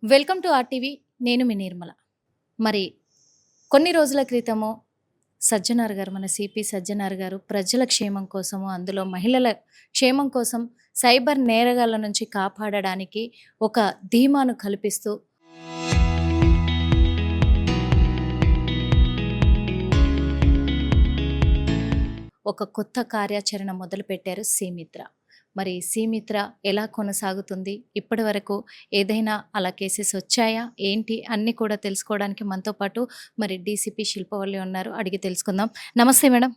Welcome to RTV. నేను మీ నిర్మల. మరి కొన్ని రోజుల క్రితము సజ్జనార్ గారు, మన సిపి సజ్జనార్ గారు ప్రజల క్షేమం కోసము, అందులో మహిళల క్షేమం కోసం సైబర్ నేరగాళ్ళ నుంచి కాపాడడానికి ఒక ధీమాను కల్పిస్తూ ఒక కొత్త కార్యాచరణ మొదలుపెట్టారు సీమిత్ర. మరి సీమిత్ర ఎలా కొనసాగుతుంది? ఇప్పటి వరకు ఏదైనా అలా కేసెస్ వచ్చాయా? ఏంటి? అన్నీ కూడా తెలుసుకోవడానికి మనతో పాటు మరి డీసీపీ శిల్పవల్లి ఉన్నారు. అడిగి తెలుసుకుందాం. నమస్తే మేడం.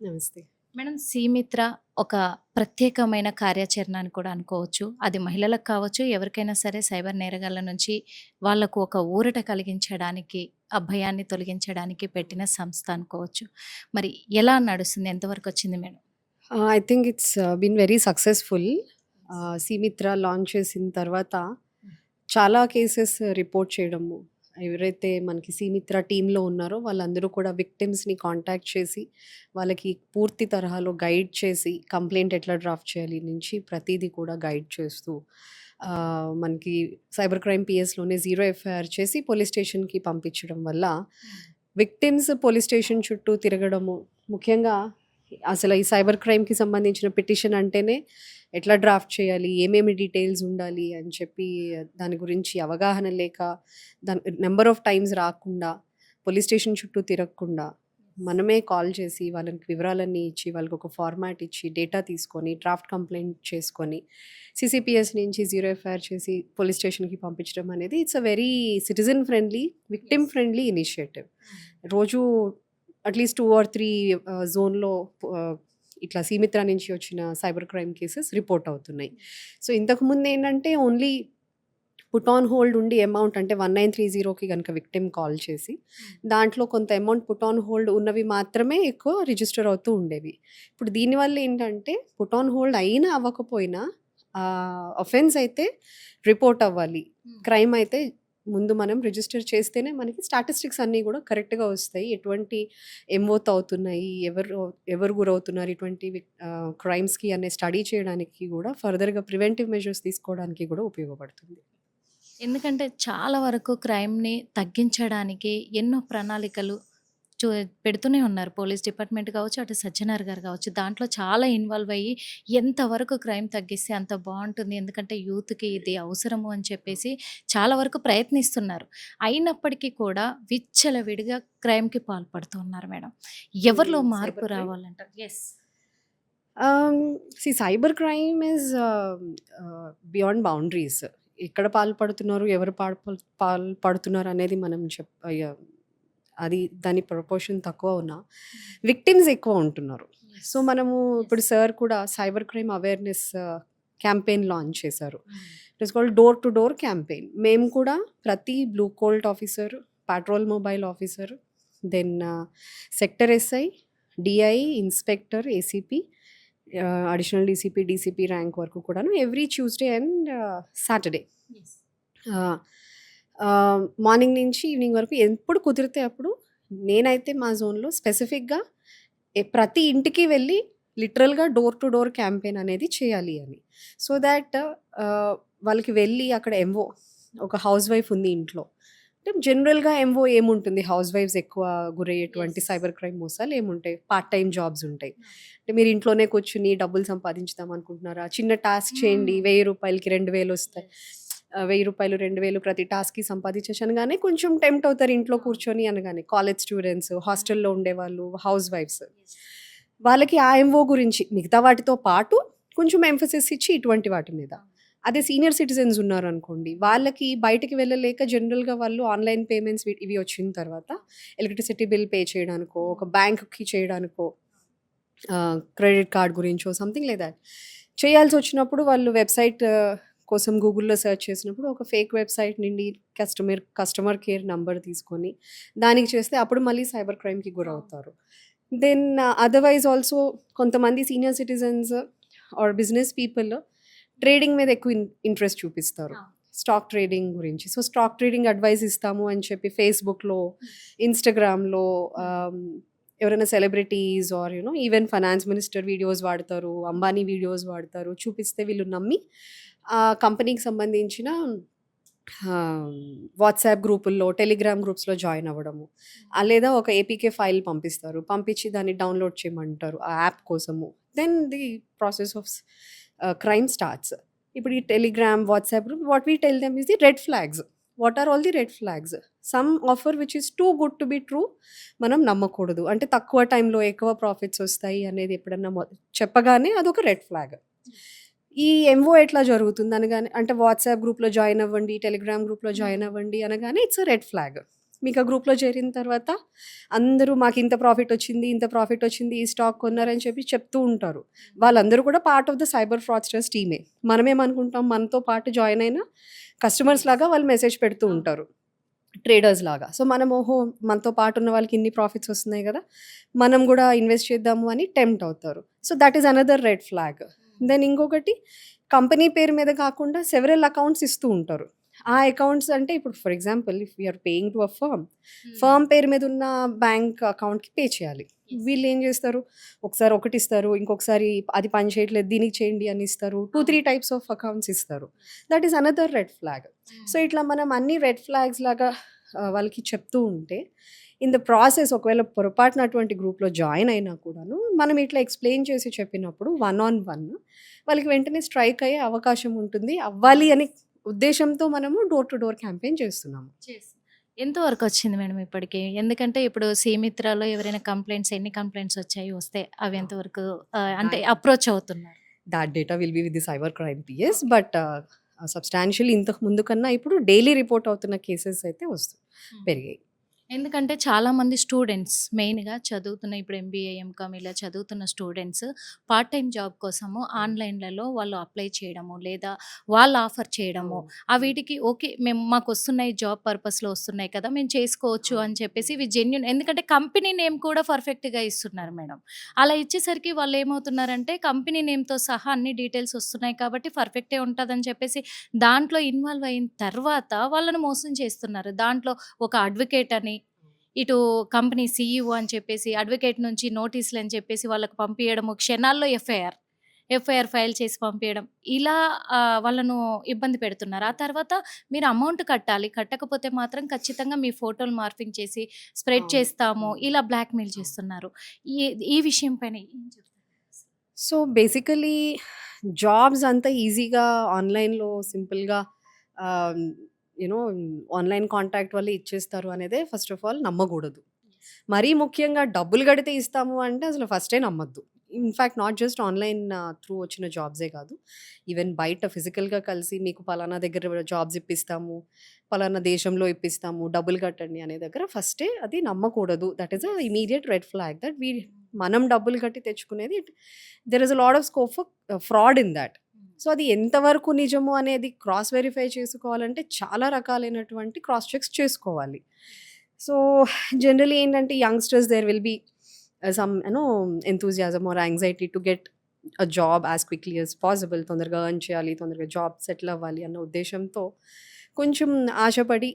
నమస్తే. మేడం, సీమిత్ర ఒక ప్రత్యేకమైన కార్యాచరణ అని కూడా అనుకోవచ్చు. అది మహిళలకు కావచ్చు, ఎవరికైనా సరే సైబర్ నేరగాళ్ళ నుంచి వాళ్ళకు ఒక ఊరట కలిగించడానికి, ఆ భయాన్ని తొలగించడానికి పెట్టిన సంస్థ అనుకోవచ్చు. మరి ఎలా నడుస్తుంది? ఎంతవరకు వచ్చింది madam? I think it's been very successful. సీమిత్ర లాంచ్ చేసిన తర్వాత చాలా కేసెస్ రిపోర్ట్ చేయడము. ఎవరైతే మనకి సీమిత్ర టీమ్‌లో ఉన్నారో వాళ్ళందరూ కూడా విక్టిమ్స్‌ని కాంటాక్ట్ చేసి, వాళ్ళకి పూర్తి తరహాలో గైడ్ చేసి, కంప్లెయింట్ ఎట్లా డ్రాఫ్ట్ చేయాలి నుంచి ప్రతీది కూడా గైడ్ చేస్తూ, మనకి సైబర్ క్రైమ్ పిఎస్‌లోనే 0 ఎఫ్ఐఆర్ చేసి పోలీస్ స్టేషన్‌కి పంపించడం వల్ల విక్టిమ్స్ పోలీస్ స్టేషన్ చుట్టూ తిరగడము, ముఖ్యంగా అసలు ఈ సైబర్ క్రైమ్‌కి సంబంధించిన పిటిషన్ అంటేనే ఎట్లా డ్రాఫ్ట్ చేయాలి, ఏమేమి డీటెయిల్స్ ఉండాలి అని చెప్పి దాని గురించి అవగాహన లేక, దాని నెంబర్ ఆఫ్ టైమ్స్ రాకుండా, పోలీస్ స్టేషన్ చుట్టూ తిరగకుండా మనమే కాల్ చేసి వాళ్ళకి వివరాలన్నీ ఇచ్చి, వాళ్ళకి ఒక ఫార్మాట్ ఇచ్చి, డేటా తీసుకొని, డ్రాఫ్ట్ కంప్లెయింట్ చేసుకొని, సీసీపీఎస్ నుంచి 0 ఎఫ్ఐఆర్ చేసి పోలీస్ స్టేషన్‌కి పంపించడం అనేది it's a very citizen friendly, victim friendly initiative. రోజు అట్లీస్ట్ 2 ఆర్ 3 జోన్‌లో ఇట్లా సీమిత్ర నుంచి వచ్చిన సైబర్ క్రైమ్ కేసెస్ రిపోర్ట్ అవుతున్నాయి. సో, ఇంతకుముందు ఏంటంటే ఓన్లీ పుట్ ఆన్ హోల్డ్ ఉండి అమౌంట్ అంటే 1930కి గనుక విక్టిమ్ కాల్ చేసి, దాంట్లో కొంత అమౌంట్ పుట్ ఆన్ హోల్డ్ ఉన్నవి మాత్రమే ఎక్కువ రిజిస్టర్ అవుతూ ఉండేవి. ఇప్పుడు దీనివల్ల ఏంటంటే పుట్ ఆన్ హోల్డ్ అయినా అవ్వకపోయినా అఫెన్స్ అయితే రిపోర్ట్ అవ్వాలి. క్రైమ్ అయితే ముందు మనం రిజిస్టర్ చేస్తేనే మనకి స్టాటిస్టిక్స్ అన్నీ కూడా కరెక్ట్‌గా వస్తాయి. ఎటువంటి ఎంఓత్ అవుతున్నాయి, ఎవరు గురవుతున్నారు ఇటువంటి క్రైమ్స్‌కి అనే స్టడీ చేయడానికి కూడా ఫర్దర్‌గా ప్రివెంటివ్ మెజర్స్ తీసుకోవడానికి కూడా ఉపయోగపడుతుంది. ఎందుకంటే చాలా వరకు క్రైమ్‌ని తగ్గించడానికి ఎన్నో ప్రణాళికలు చూ పెడుతూనే ఉన్నారు. పోలీస్ డిపార్ట్మెంట్ కావచ్చు, అటు సజ్జనార్ గారు కావచ్చు. దాంట్లో చాలా ఇన్వాల్వ్ అయ్యి ఎంతవరకు క్రైమ్ తగ్గిస్తే అంత బావుంటుంది. ఎందుకంటే యూత్‌కి ఇది అవసరము అని చెప్పేసి చాలా వరకు ప్రయత్నిస్తున్నారు. అయినప్పటికీ కూడా విచ్చలవిడిగా క్రైమ్‌కి పాల్పడుతూ ఉన్నారు మేడం. ఎవరిలో మార్పు సైబర్ క్రైమ్? రావాలంటారు? Yes. Cyber crime is beyond boundaries. ఎక్కడ పాల్పడుతున్నారు, ఎవరు పాల్పడుతున్నారు అనేది మనం అది దాని ప్రపోర్షన్ తక్కువ ఉన్నా విక్టిమ్స్ ఎక్కువ ఉంటున్నారు. సో, మనము ఇప్పుడు సార్ కూడా cyber crime awareness campaign launch చేశారు. It is called door to door campaign. మేము కూడా ప్రతి blue colt officer, patrol mobile officer, then sector SI, DI, inspector, ACP, additional DCP, DCP rank వరకు కూడాను every Tuesday and Saturday morning నుంచి evening వరకు ఎప్పుడు కుదిరితే అప్పుడు నేనైతే మా జోన్‌లో స్పెసిఫిక్‌గా ప్రతి ఇంటికి వెళ్ళి లిటరల్‌గా డోర్ టు డోర్ క్యాంపెయిన్ అనేది చేయాలి అని. సో దాట్ వాళ్ళకి వెళ్ళి అక్కడ ఎంఓ, ఒక హౌస్ వైఫ్ ఉంది ఇంట్లో. అంటే జనరల్‌గా ఎంఓ ఏముంటుంది, హౌస్ వైఫ్స్ ఎక్కువ గురయ్యేటువంటి సైబర్ క్రైమ్ మోసాలు ఏముంటాయి, పార్ట్ టైమ్ జాబ్స్ ఉంటాయి. అంటే మీరు ఇంట్లోనే కూర్చొని డబ్బులు సంపాదించుదాం అనుకుంటున్నారా? చిన్న టాస్క్ చేయండి, రూ. 1000కి 2000 వస్తాయి. రూ. 1000, 2000 ప్రతి టాస్క్‌కి సంపాదించొచ్చు అనగానే కొంచెం టెంప్ట్ అవుతారు ఇంట్లో కూర్చొని అనగానే. కాలేజ్ స్టూడెంట్స్, హాస్టల్‌లో ఉండేవాళ్ళు, హౌస్ వైఫ్స్. వాళ్ళకి ఆ ఎంఓ గురించి మిగతా వాటితో పాటు కొంచెం ఎంఫసిస్ ఇచ్చి ఇటువంటి వాటి మీద. అదే సీనియర్ సిటిజన్స్ ఉన్నారనుకోండి, వాళ్ళకి బయటికి వెళ్ళలేక జనరల్‌గా వాళ్ళు ఆన్‌లైన్ పేమెంట్స్ ఇవి వచ్చిన తర్వాత ఎలక్ట్రిసిటీ బిల్ పే చేయడానికో, ఒక బ్యాంక్‌కి చేయడానికో, క్రెడిట్ కార్డ్ గురించో సంథింగ్ లైక్ థట్ చేయాల్సొచ్చినప్పుడు వాళ్ళు వెబ్‌సైట్ కోసం గూగుల్‌లో సెర్చ్ చేసినప్పుడు ఒక ఫేక్ వెబ్‌సైట్ నుండి కస్టమర్ కేర్ నంబర్ తీసుకొని దానికి చేస్తే అప్పుడు మళ్ళీ సైబర్ క్రైమ్‌కి గురవుతారు. దెన్ అదర్‌వైజ్ ఆల్సో కొంతమంది senior citizens or business people trading మీద ఎక్కువ ఇంట్రెస్ట్ చూపిస్తారు. స్టాక్ ట్రేడింగ్ గురించి. సో, స్టాక్ ట్రేడింగ్ అడ్వైస్ ఇస్తాము అని చెప్పి ఫేస్‌బుక్‌లో, ఇన్‌స్టాగ్రామ్‌లో ఎవరైనా celebrities or even finance minister videos వాడతారు, అంబానీ వీడియోస్ వాడతారు. చూపిస్తే వీళ్ళు నమ్మి ఆ కంపెనీకి సంబంధించిన ఆహ్, వాట్సాప్ గ్రూపుల్లో, టెలిగ్రామ్ గ్రూప్స్‌లో జాయిన్ అవ్వడము. లేదా ఒక ఏపీకే ఫైల్ పంపిస్తారు. పంపించి దాన్ని డౌన్‌లోడ్ చేయమంటారు ఆ యాప్ కోసము. Then the process of crime starts. ఇప్పుడు ఈ Telegram, WhatsApp group what we tell them is the red flags. What are all the red flags? Some offer which is too good to be true మనం నమ్మకూడదు. అంటే తక్కువ టైంలో ఎక్కువ profits వస్తాయి అనేది ఎప్పుడన్నా చెప్పగానే అదొక రెడ్ ఫ్లాగ్. ఈ ఎంఓ ఎట్లా జరుగుతుంది అనగానే అంటే వాట్సాప్ గ్రూప్‌లో జాయిన్ అవ్వండి, టెలిగ్రామ్ గ్రూప్‌లో జాయిన్ అవ్వండి అనగానే ఇట్స్ ఎ రెడ్ ఫ్లాగ్. మీకు ఆ గ్రూప్‌లో చేరిన తర్వాత అందరూ మాకింత ప్రాఫిట్ వచ్చింది, ఇంత ప్రాఫిట్ వచ్చింది, ఈ స్టాక్ కొన్నారని చెప్పి చెప్తూ ఉంటారు. వాళ్ళందరూ కూడా part of the cyber fraudsters టీమే. మనమేమనుకుంటాం మనతో పాటు జాయిన్ అయిన కస్టమర్స్ లాగా వాళ్ళు మెసేజ్ పెడుతూ ఉంటారు. ట్రేడర్స్ లాగా. సో, మనం ఓహో! మనతో పాటు ఉన్న వాళ్ళకి ఇన్ని ప్రాఫిట్స్ వస్తున్నాయి గదా! మనం గూడా ఇన్వెస్ట్ చేద్దాము అని టెంప్ట్ అవుతారు. So, that is another red flag. Then ఇంకొకటి కంపెనీ పేరు మీద కాకుండా సెవెరల్ అకౌంట్స్ ఇస్తూ ఉంటారు. ఆ అకౌంట్స్ అంటే ఇప్పుడు for example if you are paying to a firm పేరు మీద ఉన్న బ్యాంక్ అకౌంట్‌కి పే చేయాలి. వీళ్ళేం జేస్తారు, ఒకసారి ఒకటిస్తారు, ఇంకొకసారి అది పని చేయట్లేదు దీనికి చేయండి అని ఇస్తారు. 2, 3 టైప్స్ ఆఫ్ అకౌంట్స్ ఇస్తారు. That is another red flag. So, ఇట్లా మనం అన్ని రెడ్ ఫ్లాగ్స్ లాగా వాళ్ళకి చెప్తూ ఉంటే, ఇన్ ద ప్రాసెస్ ఒకవేళ పొరపాటున అటువంటి గ్రూప్‌లో జాయిన్ అయినా కూడాను, మనం ఇట్లా ఎక్స్‌ప్లెయిన్ చేసి చెప్పినప్పుడు వన్ ఆన్ వన్ వాళ్ళకి వెంటనే స్ట్రైక్ అయ్యే అవకాశం ఉంటుంది. అవ్వాలి అని ఉద్దేశ్యంతో మనము డోర్ టు డోర్ క్యాంపెయిన్ చేస్తున్నాము. చేసి ఎంతవరకొచ్చింది మేడం ఇప్పటికి? ఎందుకంటే ఇప్పుడు సీమిత్రాలో ఎవరైనా ఎన్ని కంప్లెయింట్స్ వచ్చాయి? వస్తే అవి ఎంతవరకు అంటే అప్రోచ్ అవుతున్నారు? That data will be with the cyber crime PS. But substantially ఇంతకు ముందు కన్నా ఇప్పుడు డైలీ రిపోర్ట్ అవుతున్న కేసెస్ అయితే పెరిగాయి. ఎందుకంటే చాలామంది స్టూడెంట్స్ మెయిన్‌గా చదువుతున్న ఇప్పుడు ఎంబీఏ, ఎంకామ్ ఇలా చదువుతున్న స్టూడెంట్స్ పార్ట్ టైమ్ జాబ్ కోసము ఆన్‌లైన్‌లలో వాళ్ళు అప్లై చేయడము, లేదా వాళ్ళు ఆఫర్ చేయడము. వీటికి ఓకే. మాకొస్తున్నాయి జాబ్ పర్పస్‌లో వస్తున్నాయి కదా! మేము చేసుకోవచ్చు అని చెప్పేసి ఇవి జెన్యూన్ ఎందుకంటే కంపెనీ నేమ్ కూడా పర్ఫెక్ట్‌గా ఇస్తున్నారు మేడం. అలా ఇచ్చేసరికి వాళ్ళేమవుతున్నారంటే కంపెనీ నేమ్‌తో సహా అన్ని డీటెయిల్స్ వస్తున్నాయి కాబట్టి పర్ఫెక్టే ఉంటదని చెప్పేసి దాంట్లో ఇన్వాల్వ్ అయిన తర్వాత వాళ్ళని మోసం చేస్తున్నారు. దాంట్లో ఒక అడ్వకేట్ అని ఇటు కంపెనీ సీఈఓ అని చెప్పేసి, అడ్వకేట్ నుంచి నోటీసులని చెప్పేసి వాళ్ళకి పంపియడము, క్షణాల్లో ఎఫ్ఐఆర్ ఫైల్ చేసి పంపియడం. ఇలా వాళ్ళను ఇబ్బంది పెడుతున్నారు. ఆ తర్వాత మీరు అమౌంట్ కట్టాలి. కట్టకపోతే మాత్రం ఖచ్చితంగా మీ ఫోటోలు మార్ఫింగ్ చేసి స్ప్రెడ్ చేస్తాము. ఇలా బ్లాక్‌మెయిల్ చేస్తున్నారు. ఈ ఈ విషయం పైన ఏం చెప్తారు? సో, బేసికలీ జాబ్స్ అంత ఈజీగా ఆన్‌లైన్‌లో సింపుల్‌గా ఆహ్, నో ఆన్‌లైన్ కాంటాక్ట్ వల్ల ఇచ్చేస్తారు అనేదే ఫస్ట్ ఆఫ్ ఆల్ నమ్మగూడదు. మరీ ముఖ్యంగా డబ్బులు గడితే ఇస్తాము అంటే అసలు ఫస్టే నమ్మొద్దు. In fact not just online through వచ్చిన జాబ్సే కాదు. ఈవెన్ బయట ఫిజికల్‌గా కలిసి మీకు పలానా దగ్గర జాబ్స్ ఇప్పిస్తాము, పలానా దేశంలో ఇప్పిస్తాము, డబ్బులు కట్టండి అనే దగ్గర ఫస్టే అది నమ్మకూడదు. That is a immediate red flag that మనం డబ్బులు కట్టి తెచ్చుకునేది there is a lot of scope for fraud in that. So, అది ఎంతవరకు నిజము అనేది క్రాస్ వెరిఫై చేసుకోవాలంటే చాలా రకాలైనటువంటి క్రాస్ చెక్స్ చేసుకోవాలి. సో, జనరల్లీ ఏంటంటే youngsters there will be some enthusiasm or anxiety to get a job as quickly as possible. తొందరగా ఎర్న్ చేయాలి, తొందరగా జాబ్ సెటిల్ అవ్వాలి అన్న ఉద్దేశ్యంతో కొంచెం ఆశపడి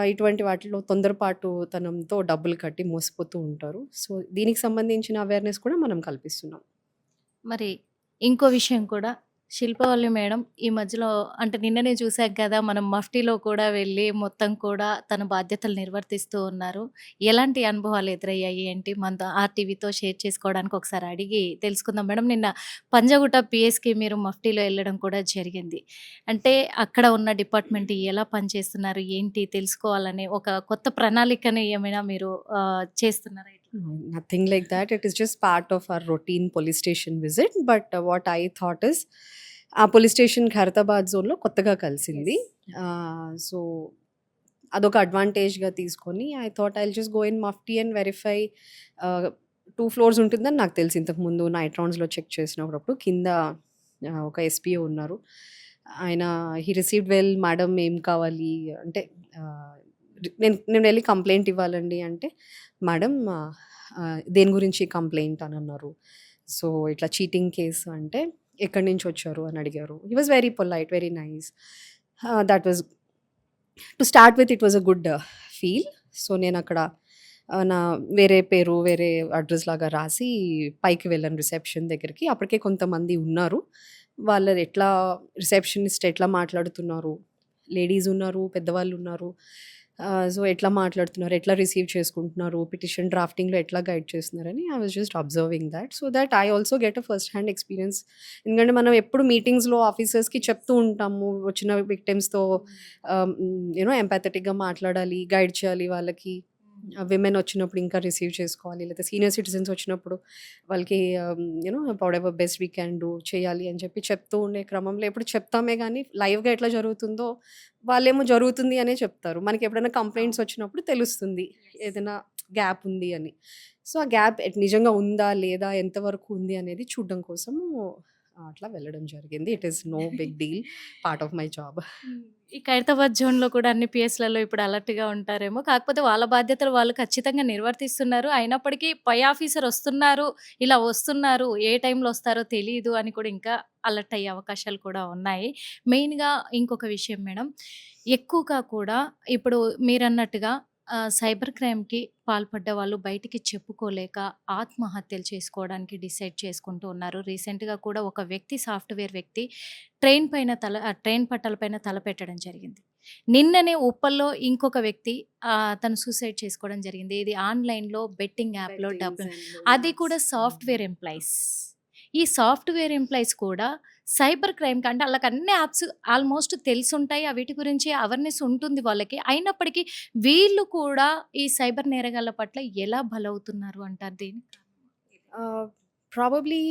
ఇటువంటి వాటిలో తొందరపాటుతనంతో డబ్బులు కట్టి మోసపోతూ ఉంటారు. సో, దీనికి సంబంధించిన అవేర్‌నెస్ కూడా మనం కల్పిస్తున్నాం. మరి ఇంకో విషయం కూడా శిల్పవల్లి మేడం ఈ మధ్యలో అంటే నిన్ననే చూసాం కదా! మనం మఫ్టీలో కూడా వెళ్ళి మొత్తం కూడా తన బాధ్యతలు నిర్వర్తిస్తూ ఉన్నారు. ఎలాంటి అనుభవాలు ఎదురయ్యాయి ఏంటి? మనతో ఆర్‌టీవీతో షేర్ చేసుకోవడానికి ఒకసారి అడిగి తెలుసుకుందాం మేడం. నిన్న పంజాగుట్ట పీఎస్‌కి మీరు మఫ్టీలో ఎళ్ళడం కూడా జరిగింది. అంటే అక్కడ ఉన్న డిపార్ట్‌మెంట్ ఎలా పనిచేస్తున్నారు? ఏంటి? తెలుసుకోవాలనే ఒక కొత్త ప్రణాళికని ఏమైనా మీరు చేస్తున్నారా? No, nothing like that. It is just part of our routine police station visit. But what I thought is, ఆ పోలీస్ స్టేషన్ ఖైరతాబాద్ జోన్‌లో కొత్తగా కలిసింది. సో, అదొక అడ్వాంటేజ్‌గా తీసుకొని I thought I'll just go in Mufti and verify. ఆహ్, 2 ఫ్లోర్స్ ఉంటుందని నాకు తెలుసు. ఇంతకుముందు నైట్ రౌండ్స్‌లో చెక్ చేసినప్పుడు కింద ఒక ఎస్‌పీఓ ఉన్నారు. ఆయన హి రిసీవ్డ్ వెల్ మేడం ఏం కావాలి అంటే ఆహ్, నేను నేను వెళ్లి కంప్లెయింట్ ఇవ్వాలండి అంటే, మేడం దేని గురించి కంప్లెయింట్ అని అన్నారు. సో, ఇట్లా చీటింగ్ కేసు అంటే, ఎక్కడి నుంచి వచ్చారు అని అడిగారు. He was very polite, very nice. That was to start with it was a good feel. So, నేనక్కడ నా వేరే పేరు, వేరే అడ్రెస్ లాగా రాసి పైకి వెళ్ళాను రిసెప్షన్ దగ్గరికి. అప్పటికే కొంతమంది ఉన్నారు. వాళ్ళది ఎట్లా రిసెప్షనిస్ట్ ఎట్లా మాట్లాడుతున్నారు, లేడీస్ ఉన్నారు, పెద్దవాళ్ళు ఉన్నారు. సో, ఎట్లా మాట్లాడుతున్నారు, ఎట్లా రిసీవ్ చేసుకుంటున్నారు, పిటిషన్ డ్రాఫ్టింగ్‌లో ఎట్లా గైడ్ చేస్తున్నారని I was just observing thought. So thought I also get a first hand experience. ఎందుకంటే మనం ఎప్పుడు మీటింగ్స్‌లో ఆఫీసర్స్‌కి చెప్తూ ఉంటాము. వచ్చిన విక్టిమ్స్‌తో ఎంపాథెటిక్‌గా మాట్లాడాలి, గైడ్ చేయాలి వాళ్ళకి. విమెన్ వచ్చినప్పుడు ఇంకా రిసీవ్ చేసుకోవాలి. లేకపోతే సీనియర్ సిటిజన్స్ వచ్చినప్పుడు వాళ్ళకి what ever best we can do చేయాలి అని చెప్పి చెప్తూ ఉండే క్రమంలో ఎప్పుడు చెప్తామే గానీ, లైవ్‌గా ఎట్లా జరుగుతుందో వాళ్ళేమో జరుగుతుంది అనే చెప్తారు. మనకి ఎప్పుడైనా కంప్లెయింట్స్ వచ్చినప్పుడు తెలుస్తుంది ఏదైనా గ్యాప్ ఉంది అని. సో, ఆ గ్యాప్ నిజంగా ఉందా? లేదా? ఎంతవరకు ఉంది? అనేది చూడడం కోసము అట్లా వెళ్ళడం జరిగింది. It is no big deal. Part of my job. ఈ ఖైరతాబాద్ జోన్‌లో కూడా అన్ని పిఎస్‌లలో ఇప్పుడు అలర్ట్‌గా ఉంటారేమో. కాకపోతే వాళ్ళ బాధ్యతలు వాళ్ళు ఖచ్చితంగా నిర్వర్తిస్తున్నారు. అయినప్పటికీ పై ఆఫీసర్ వస్తున్నారు, ఇలా వస్తున్నారు, ఏ టైంలో వస్తారో తెలీదు అని కూడా ఇంకా అలర్ట్ అయ్యే అవకాశాలు కూడా ఉన్నాయి. మెయిన్‌గా ఇంకొక విషయం మేడం, ఎక్కువగా కూడా ఇప్పుడు మీరన్నట్టుగా సైబర్ క్రైమ్‌కి పాల్పడ్డ వాళ్ళు బయటికి చెప్పుకోలేక ఆత్మహత్యలు చేసుకోవడానికి డిసైడ్ చేసుకుంటూ ఉన్నారు. రీసెంట్‌గా కూడా ఒక వ్యక్తి, సాఫ్ట్‌వేర్ వ్యక్తి ట్రైన్ పట్టాల పైన తల పెట్టడం జరిగింది. నిన్ననే ఉప్పల్లో ఇంకొక వ్యక్తి తను సూసైడ్ చేసుకోవడం జరిగింది. ఇది ఆన్‌లైన్‌లో బెట్టింగ్ యాప్‌లో బెట్టింగ్స్ డబ్బులు, అండ్ అది కూడా యాప్స్. Software employees. ఈ సాఫ్ట్‌వేర్ ఎంప్లాయీస్ కూడా సైబర్ క్రైమ్‌కి అంటే ఆళ్ళకి అన్ని యాప్స్ ఆల్‌మోస్ట్ తెలిసుంటాయి. వీటి గురించి అవేర్‌నెస్ ఉంటుంది వాళ్ళకి. అయినప్పటికీ వీళ్ళు కూడా ఈ సైబర్ నేరగాళ్ళ పట్ల ఎలా బలవుతున్నారు అంటారు దీన్ని? Probably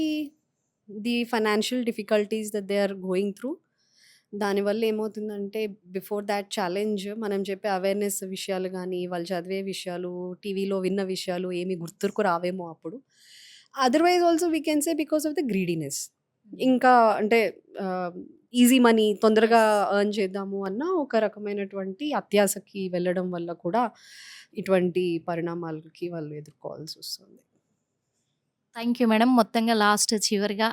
the financial difficulties that they are going through. దానివల్ల ఏమవుతుందంటే బిఫోర్ దాట్ ఛాలెంజ్ మనం చెప్పే అవేర్నెస్ విషయాలు కానీ, వాళ్ళు చదివే విషయాలు, టీవీలో విన్న విషయాలు ఏమి గుర్తుకు రావేమో అప్పుడు. Otherwise also we can say because of the greediness. ఇంకా అంటే ఈజీ మనీ తొందరగా యెస్. ఎర్న్ చేద్దాము అన్న ఒక రకమైనటువంటి అత్యాశకి వెళ్ళడం వల్ల కూడా ఇటువంటి పరిణామాలకి వాళ్ళు ఎదుర్కోవాల్సి వస్తుంది. Thank you madam. మొత్తంగా లాస్ట్ చివరిగా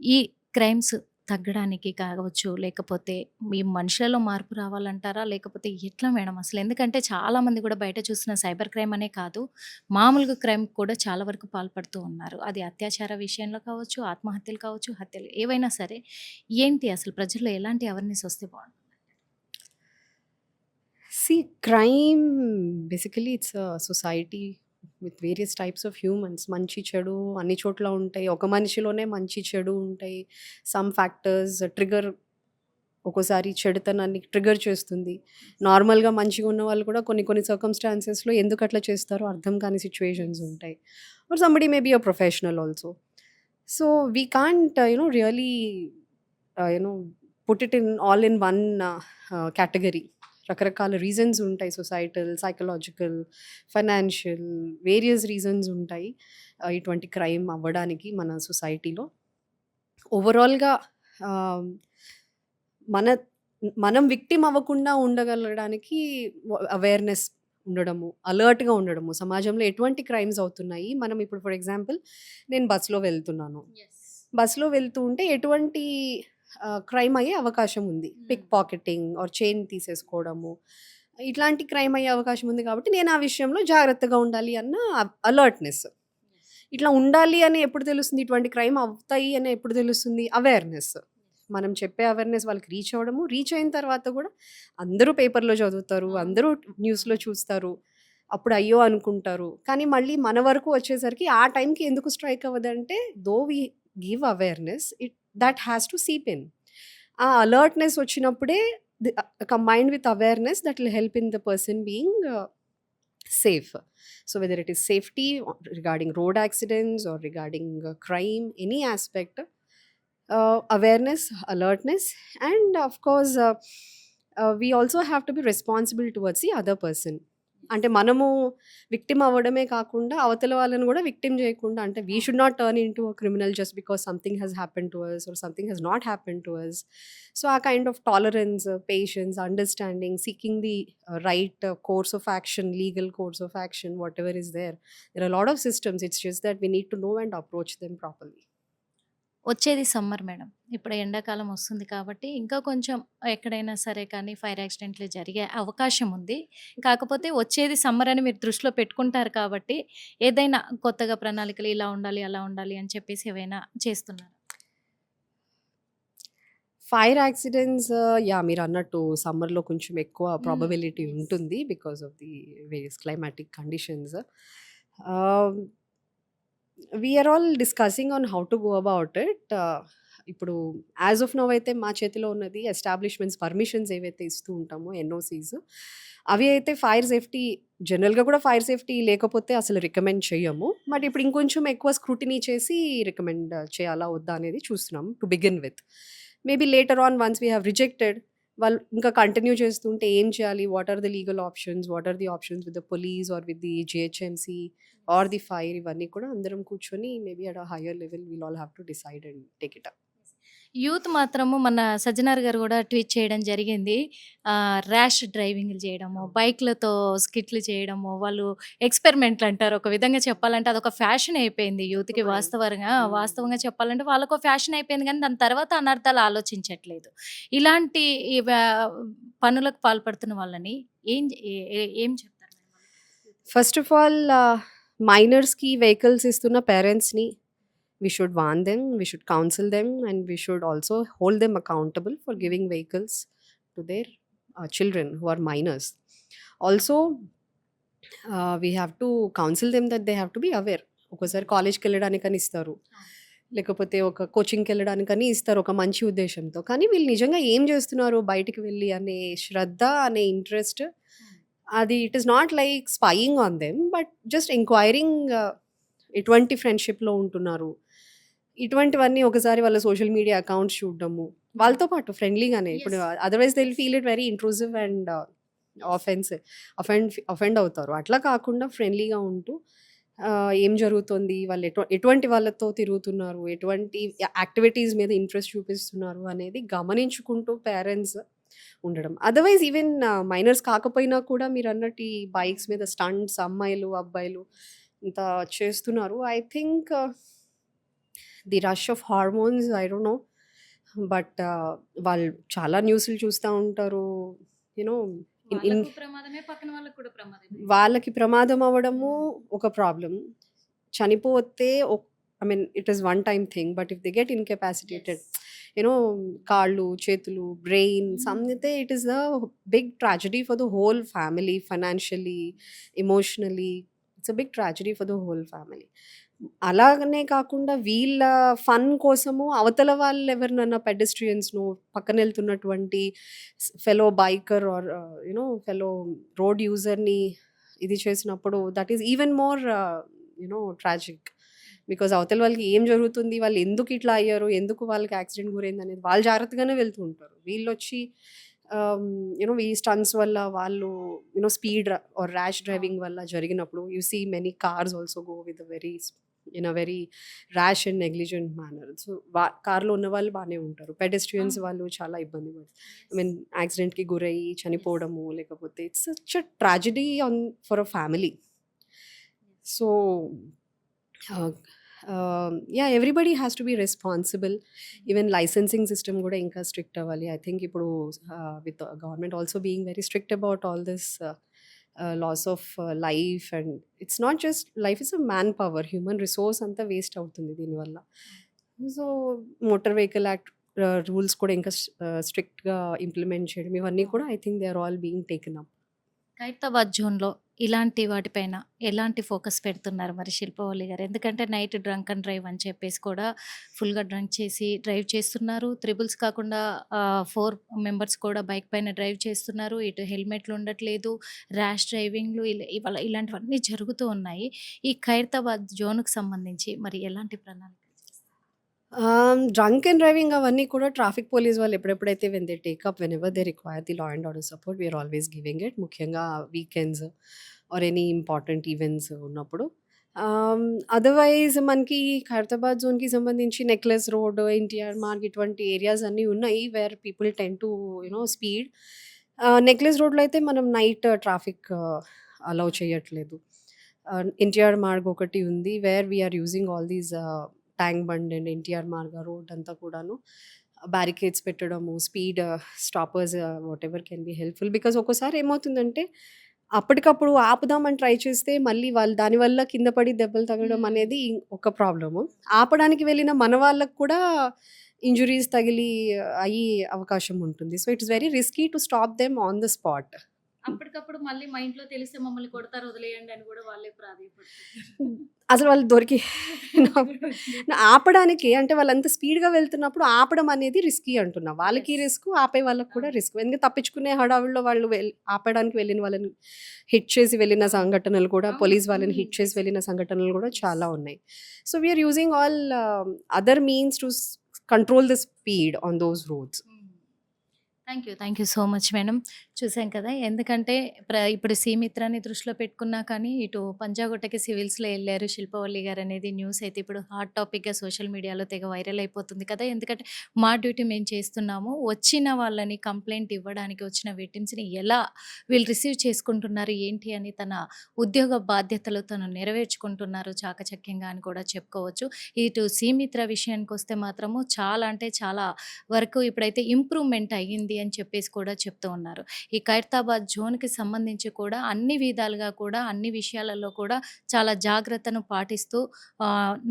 ఈ క్రైమ్స్ తగ్గడానికి కావచ్చు, లేకపోతే మీ మనుషులలో మార్పు రావాలంటారా? లేకపోతే ఎట్లా మేడం అసలు? ఎందుకంటే చాలామంది కూడా బయట చూసిన సైబర్ క్రైమ్ అనే కాదు, మామూలుగా క్రైమ్ కూడా చాలా వరకు పాల్పడుతూ ఉన్నారు. అది అత్యాచార విషయంలో కావచ్చు, ఆత్మహత్యలు కావచ్చు, హత్యలు ఏవైనా సరే. ఏంటి అసలు ప్రజల్లో ఎలాంటి అవేర్‌నెస్ వస్తే బావుంటుంది? See, crime basically it's a society with various types of humans. మంచి, చెడు అన్ని చోట్ల ఉంటాయి. ఒక మనిషిలోనే మంచి, చెడు ఉంటాయి. సమ్ ఫ్యాక్టర్స్ ట్రిగ్గర్ ఒక్కోసారి చెడుతనాన్ని ట్రిగ్గర్ చేస్తుంది. నార్మల్‌గా మంచిగా ఉన్న వాళ్ళు కూడా కొన్ని కొన్ని సర్కమ్‌స్టాన్సెస్‌లో ఎందుకు అట్లా చేస్తారో అర్థం కాని సిట్యుయేషన్స్ ఉంటాయి. Or somebody may be a professional also. So, we can't really put it in all in one category. రకరకాల రీజన్స్ ఉంటాయి. Societal, psychological, financial various reasons ఉంటాయి. ఇటువంటి క్రైమ్ అవ్వడానికి మన సొసైటీలో. ఓవరాల్‌గా ఆహ్, మన మనం విక్టిమ్ అవ్వకుండా ఉండగలగడానికి అవేర్‌నెస్ ఉండడము, అలర్ట్‌గా ఉండడము. సమాజంలో ఎటువంటి క్రైమ్స్ అవుతున్నాయి. మనం ఇప్పుడు ఫర్ ఎగ్జాంపుల్ నేను బస్‌లో వెళ్తున్నాను. బస్‌లో వెళ్తూ ఉంటే ఎటువంటి క్రైమ్ అయ్యే అవకాశం ఉంది. పిక్ పాకెటింగ్ ఆర్ చైన్ తీసేసుకోవడము. ఇట్లాంటి క్రైమ్ అయ్యే అవకాశం ఉంది కాబట్టి నేను ఆ విషయంలో జాగ్రత్తగా ఉండాలి అన్న అలర్ట్‌నెస్. ఇట్లా ఉండాలి అని ఎప్పుడు తెలుస్తుంది? ఇటువంటి క్రైమ్ అవుతాయి అని ఎప్పుడు తెలుస్తుంది? అవేర్‌నెస్. మనం చెప్పే అవేర్‌నెస్ వాళ్ళకి రీచ్ అవ్వడము. రీచ్ అయిన తర్వాత కూడా అందరూ పేపర్‌లో చదువుతారు. అందరూ న్యూస్‌లో చూస్తారు. అప్పుడు అయ్యో! అనుకుంటారు. కానీ మళ్ళీ మన వరకు వచ్చేసరికి ఆ టైంకి ఎందుకు స్ట్రైక్ అవ్వదంటే though we give awareness that has to seep in. ఆ అలర్ట్‌నెస్ వచ్చినప్పుడే combined with awareness that will help in the person being safe. So whether it is safety regarding road accidents or regarding crime, any aspect, awareness, alertness, and of course we also have to be responsible towards the other person. అంటే మనము victim అవ్వడమే కాకుండా అవతల వాళ్ళని కూడా victim చేయకుండా, అంటే we should not turn into a criminal just because something has happen to us or something has not happen to us. So a kind of tolerance, patience, understanding, seeking the right course of action, legal course of action, whatever is there are lot of systems. It's just that we need to know and approach them properly. వచ్చేది summer madam. ఇప్పుడు ఎండాకాలం వస్తుంది కాబట్టి ఇంకా కొంచెం ఎక్కడైనా సరే కానీ ఫైర్ యాక్సిడెంట్లు జరిగే అవకాశం ఉంది. కాకపోతే వచ్చేది సమ్మర్ అని మీరు దృష్టిలో పెట్టుకుంటారు కాబట్టి ఏదైనా కొత్తగా ప్రణాళికలు ఇలా ఉండాలి, అలా ఉండాలి అని చెప్పేసి ఏవైనా చేస్తున్నారా? Fire accidents yeah! మీరన్నట్టు సమ్మర్‌లో కొంచెం ఎక్కువ హ్మ్. Probability yes. ఉంటుంది because of the various climatic conditions. Ah, we are all discussing on how to go about it. ఇప్పుడు యాస్ ఆఫ్ నౌ అయితే మా చేతిలో ఉన్నది ఎస్టాబ్లిష్‌మెంట్స్ పర్మిషన్స్ ఏవైతే ఇస్తూ ఉంటామో ఎన్‌ఓసీస్, అవి అయితే ఫైర్ సేఫ్టీ జనరల్‌గా కూడా ఫైర్ సేఫ్టీ లేకపోతే అసలు రికమెండ్ చెయ్యము. బట్ ఇప్పుడు ఇంకొంచెం ఎక్కువ స్క్రూటినీ చేసి రికమెండ్ చేయాలా? వద్దా? అనేది చూస్తున్నాం to begin with. Maybe later on once we have rejected వాళ్ళు ఇంకా కంటిన్యూ చేస్తుంటే ఏం చేయాలి? What are the legal options? What are the options with the police or with the GHMC or the fire ఇవన్నీ కూడా అందరం కూర్చొని maybe at a higher level we'll all have to decide and take it up. Youth మాత్రము మన సజ్జనార్ గారు గూడా tweet చేయడం జరిగింది. ర్యాష్ డ్రైవింగ్‌లు చేయడము, అవును. బైక్‌లతో స్కిట్‌లు చేయడము, వాళ్ళు ఎక్స్‌పెరిమెంట్‌లంటారు. ఒక విధంగా చెప్పాలంటే అదొక ఫ్యాషన్ అయిపోయింది యూత్‌కి ఎక్కువైంది. వాస్తవంగా. హ్మ్. వాస్తవంగా చెప్పాలంటే వాళ్ళకో ఫ్యాషన్ అయిపోయింది గానీ దాని తర్వాత అనర్థాలు ఆలోచించట్లేదు. ఇలాంటి ఇవ పనులకు పాల్పడుతున్న వాళ్ళని ఏం జే ఏ ఏ ఏం చెప్తారు మేడం వాళ్ళకి? ఫస్ట్ ఆఫ్ ఆల్ మైనర్స్‌కి వెహికల్స్ ఇస్తున్న పేరెంట్స్‌ని we should warn them, we should counsel them, and we should also hold them accountable for హ్మ్. giving vehicles to their children who are minors. Also, we have to counsel them that they have to be aware. ఒక్కోసారి కాలేజ్‌కెళ్ళడానికని ఇస్తారు. అవును. లేకపోతే ఒక కోచింగ్‌కెళ్ళడానికని ఇస్తారు ఒక మంచి ఉద్దేశ్యంతో. కానీ వీళ్ళు నిజంగా ఏం చేస్తున్నారు బయటికి వెళ్ళి అనే శ్రద్ధ, అనే ఇంట్రెస్ట్ హ్మ్. అది it is not like spying on them. But just enquiring ఎటువంటి ఫ్రెండ్‌షిప్‌లో ఉంటున్నారు. ఇటువంటివన్నీ ఒకసారి వాళ్ళ సోషల్ మీడియా అకౌంట్స్ చూడడము. హ్మ్. వాళ్ళతో పాటు ఫ్రెండ్లీగానే. ఇప్పుడు yes. Otherwise they will yes. Feel it very intrusive and yes. Offence offend అవుతారు. అట్లా కాకుండా ఫ్రెండ్లీగా ఉంటూ ఏం జరుగుతోంది? వాళ్ళు ఎటువంటి వాళ్ళతో తిరుగుతున్నారు? ఎటువంటి యాక్టివిటీస్ మీద ఇంట్రెస్ట్ చూపిస్తున్నారు? అనేది గమనించుకుంటూ పేరెంట్స్ ఉండడం. అదర్‌వైస్ ఈవెన్ మైనర్స్ కాకపోయినా కూడా మీరన్నట్టు ఈ బైక్స్ మీద స్టంట్స్ అమ్మాయిలు, అబ్బాయిలు ఇంత చేస్తున్నారు. I think the rush of hormones I don't know. But వాళ్ళు చాలా న్యూస్‌లు చూస్తా ఉంటారు. యూ నో ఇన్ ఇన్ వాళ్ళకు ప్రమాదమే, పక్కన వాళ్ళకి కూడా ప్రమాదమే. వాళ్ళకి ప్రమాదం అవ్వడము హ్మ్. ఒక ప్రాబ్లమ్. చనిపోతే I mean it is one time thing. But if they get incapacitated yes. You know కాళ్ళు, చేతులు, brain hmm. Something it is a big tragedy for the whole family financially, emotionally. It's a big tragedy for the whole family. అలాగనే కాకుండా వీళ్ళ fun కోసము అవతల వాళ్ళు ఎవరినన్నా పెడెస్ట్రియన్స్‌నో పక్కనెళ్తున్నటువంటి fellow biker or fellow road యూజర్‌ని ఇది చేసినప్పుడు that is even more tragic. Because అవతల వాళ్ళకి ఏం జరుగుతుంది? వాళ్ళు ఎందుకు ఇట్లా అయ్యారు? ఎందుకు వాళ్ళకి యాక్సిడెంట్ గురైందనేది వాళ్ళు జాగ్రత్తగానే వెళ్తూ ఉంటారు. వీళ్ళొచ్చి ఆహ్, ఈ స్టంట్స్ వల్ల వాళ్ళు స్పీడ్ ఆర్ ర్యాష్ అవును. డ్రైవింగ్ వల్ల జరిగినప్పుడు you see many cars also go with in a very rash and negligent manner. So, కార్‌లో ఉన్నవాళ్ళు బానే ఉంటారు. పెడెస్ట్రియన్స్ అవును. వాళ్ళు చాలా ఇబ్బంది ఐ యెస్. మీన్ యాక్సిడెంట్‌కి గురయ్యి యెస్. చనిపోవడము, లేకపోతే it's such a tragedy for a family. Yes. So, ah, yeah! Everybody has to be responsible. Hmm. Even licensing system గూడా ఇంకా స్ట్రిక్ట్ అవ్వాలి. ఐ థింక్ ఇప్పుడు with government also being very strict about all this loss of life and it's not just life is a man power. Human resource అంతా waste అవుతుంది దీనివల్ల. అవును. So, motor vehicle act rules కూడా ఇంకా స్ట్రిక్ట్‌గా implement చేయడం ఇవన్నీ అవును. కూడా I think they are all being taken up. Khairatabad జోన్‌లో ఇలాంటి వాటిపైన ఎలాంటి ఫోకస్ పెడుతున్నారు మరి శిల్పవల్లి గారు? ఎందుకంటే నైట్ డ్రంక్ అండ్ డ్రైవ్ అని చెప్పేసి కూడా ఫుల్‌గా డ్రంక్ చేసి డ్రైవ్ చేస్తున్నారు. త్రిబుల్స్ కాకుండా 4 మెంబర్స్ కూడా బైక్ పైన డ్రైవ్ చేస్తున్నారు. ఇటు హెల్మెట్లు ఉండట్లేదు. ర్యాష్ డ్రైవింగ్‌లు ఇవాళ ఇలాంటివన్నీ జరుగుతూ ఉన్నాయి. ఈ ఖైరతాబాద్ జోన్‌కి సంబంధించి మరి ఎలాంటి ప్రణాళికలు చేస్తారు? డ్రంక్ అండ్ డ్రైవింగ్ అవన్నీ కూడా ట్రాఫిక్ పోలీస్ వాళ్ళు ఎప్పుడెప్పుడైతే when they take up whenever they require the law and order support we're always giving it. ముఖ్యంగా weekends or any important events ఉన్నప్పుడు. అదర్వైజ్ మనకి ఖైరతాబాద్ జోన్‌కి సంబంధించి నెక్లెస్ రోడ్, ఎన్టీఆర్ మార్గ్ ఇటువంటి ఏరియాస్ అన్నీ ఉన్నాయి where people tend to speed. Necklace రోడ్‌లో అయితే మనం నైట్ ట్రాఫిక్ అలౌ చేయట్లేదు. ఎన్టీఆర్ మార్గ్ ఒకటి ఉంది where we're using all these Tank Bund and NTR Marg road అంతా కూడాను బ్యారికేడ్స్ పెట్టడము, speed stoppers whatever can be helpful. Because ఒక్కోసారి ఏమవుతుందంటే అప్పటికప్పుడు ఆపుదామని ట్రై చేస్తే మళ్ళీ వాళ్ళు దానివల్ల కింద పడి దెబ్బలు తగలడం హ్మ్. అనేది ఒక ప్రాబ్లము. ఆపడానికి వెళ్ళిన మన వాళ్ళకి కూడా ఇంజురీస్ తగిలి అయ్యే అవకాశం ఉంటుంది. So, it's very risky to stop them on the spot. అప్పటికప్పుడు మళ్ళీ మా ఇంట్లో తెలిస్తే మమ్మల్ని కొడతారు వదిలేయండి అని కూడా వాళ్ళే ప్రాధేయపడతారు. అసలు వాళ్ళు దొరికి ఆపడానికి అంటే వాళ్ళంత స్పీడ్‌గా వెళ్తున్నప్పుడు ఆపడం అనేది రిస్కీ అంటున్నా. వాళ్ళకి యెస్. రిస్కు, ఆపే వాళ్ళకి కూడా అవును. రిస్క్. ఎందుకంటే తప్పించుకునే హడావిడిలో వాళ్ళు ఆపడానికి వెళ్ళిన వాళ్ళని హిట్ చేసి వెళ్ళిన అవును. సంఘటనలు కూడా, అవును. పోలీస్ వాళ్ళని హిట్ చేసి యెస్. వెళ్ళిన సంఘటనలు కూడా యెస్. చాలా ఉన్నాయి. So, we are using all other means to control the speed on those roads. Thank you so much madam. చూసాం కదా! ఎందుకంటే ఇప్పుడు సీమిత్రాని దృష్టిలో పెట్టుకున్నా కానీ, ఇటు పంజాగుట్టకి సివిల్స్‌లో ఎళ్లారు శిల్పవల్లి గారనేది న్యూస్ అయితే ఇప్పుడు హాట్ టాపిక్‌గా సోషల్ మీడియాలో తెగ వైరల్ అయిపోతుంది కదా! ఎందుకంటే మా డ్యూటీ మేము చేస్తున్నాము. వచ్చిన వాళ్ళని కంప్లెయింట్ ఇవ్వడానికి వచ్చిన విక్టిమ్స్‌ని ఎలా వీళ్ళు రిసీవ్ చేసుకుంటున్నారు, ఏంటి అని తన ఉద్యోగ బాధ్యతలు తను నెరవేర్చుకుంటున్నారు చాకచక్యంగా అని కూడా చెప్పుకోవచ్చు. ఇటు సీమిత్ర విషయానికొస్తే మాత్రము చాలా అంటే చాలా వరకు ఇప్పుడైతే ఇంప్రూవ్‌మెంట్ అయ్యింది అని చెప్పేసి కూడా చెప్తూ ఉన్నారు. ఈ ఖైరతాబాద్ జోన్‌కి సంబంధించి కూడా అన్ని విధాలుగా కూడా అన్ని విషయాలలో కూడా చాలా జాగ్రత్తను పాటిస్తూ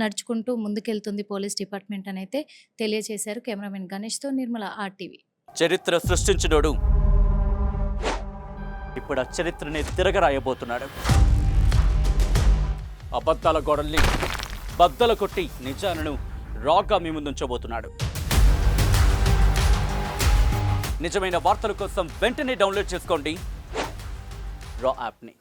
నడుచుకుంటూ ముందుకెళ్తుంది పోలీస్ డిపార్ట్మెంట్ అనైతే తెలియజేశారు. కెమెరామెన్ గణేష్‌తో నిర్మల ఆర్టీవీ. చరిత్ర సృష్టించినోడు ఇప్పుడు ఆ చరిత్రని తిరగరాయబోతున్నాడు. అబద్ధాల గోడల్ని బద్దలు కొట్టి నిజాలను రాగా మీ ముందుంచబోతున్నాడు. నిజమైన వార్తల కోసం వెంటనే డౌన్లోడ్ చేసుకోండి రా యాప్ని.